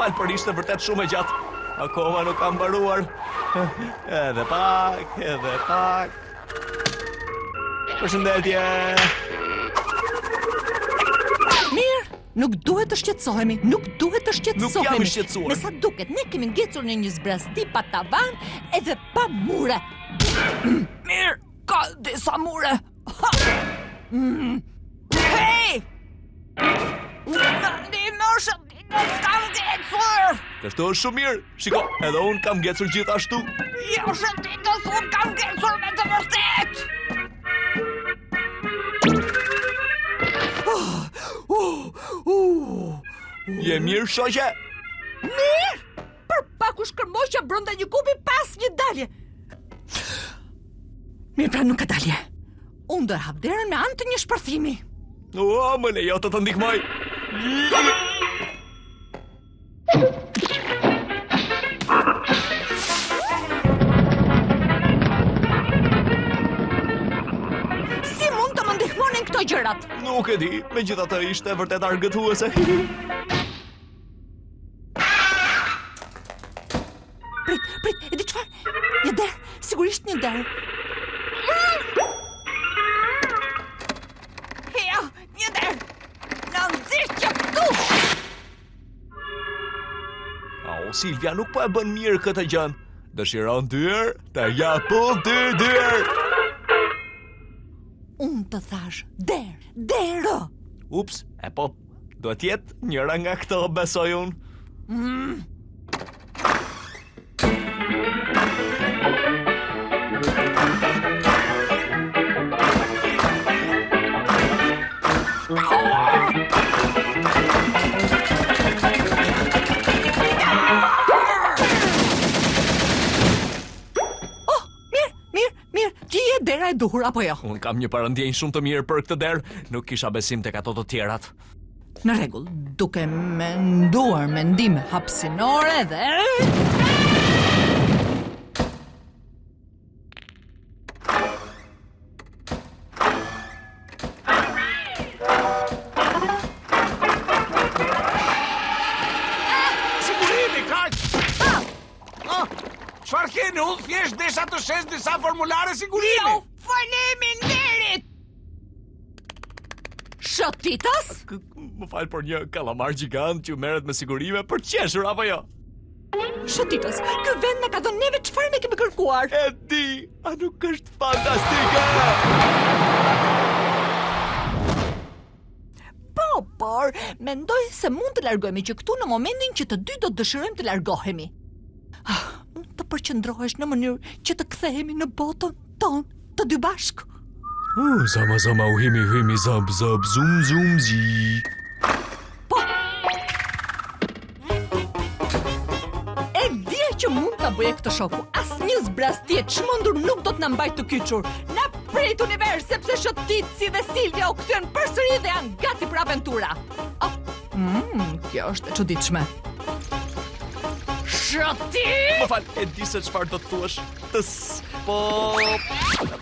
fal për ishte vërtet shumë e gjatë. Akoma nuk kam mbaruar. Edhe pak. Përshëndetje. Mirë, nuk duhet të shqetësohemi. Nuk jam i shqetësuar. Me sa duket, ne kemi ngecur në një zbrasti pa tavan edhe pa mure. Mirë, ka disa mure. Hej! Më kam ngecur! Kështu është shumë mirë. Shiko, edhe unë kam ngecur gjithashtu. Jo, shëtitës, unë kam ngecur me të vërtet! Je mirë, shoqe? Mirë! Për pak u shkërmoqja brenda një kupi pas një dalje. Mirë, pra nuk ka dalje. Unë do hap derën me anë të një shpërthimi. Më lejo të ndihmoj. Si mund të më ndihmonin këto gjërat? Nuk e di, megjithatë ishte vërtet argëtuese. Prit, e di çfarë? Një derë, sigurisht një derë. Ja, një derë. Në nxirë këtu. Silvia nuk po e bën mirë këtë gjën. Dëshiron dyr, të japun dyr. Unë të thash, derë. Ups, e po, duhet jetë njëra nga këto, besoj unë. Dera e duhur apo jo? Unë kam një parandjenjë shumë të mirë për këtë derë, nuk kisha besim tek ato të tjerat. Në rregull, duke menduar mendime hapësinore dhe... Sigurimi, kaq! Çfarë keni? Unë thjesht desha të shes disa formulare sigurimi. Jo, faleminderit! Shotitas? Më fal për një kalamar gjigant që merret me sigurime për të qeshur apo jo? Shotitas, ky vend na ka dhënë neve çfarë ne kemi kërkuar. E di, a nuk është fantastike? Po, por mendoj se mund të largohemi që këtu në momentin që të dy do të dëshirojmë të largohemi. Mund të përqendrohesh në mënyrë që të kthehemi në botën tonë të dy bashkë. Zama uhimi zab zum zi. Po. E dia që mund ta bëje këtë shoku. Asnjë zbrastje çmendur nuk do të na mbajë të kyçur. Na prit univers sepse Shotici dhe Silvia u kthyen përsëri dhe janë gati për aventura. Kjo është e çuditshme. Shoti! Më fal, e di se çfarë do të thuash. Po,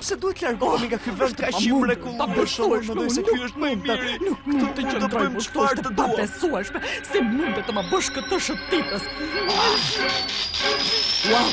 pse duhet largohemi nga ky vend kaq i mrekullueshëm? Mendoj se ky është më i miri. Nuk mund të qëndrojmë çfarë të dua. Besueshme, si mund të më bësh këtë Shotitas? Wow!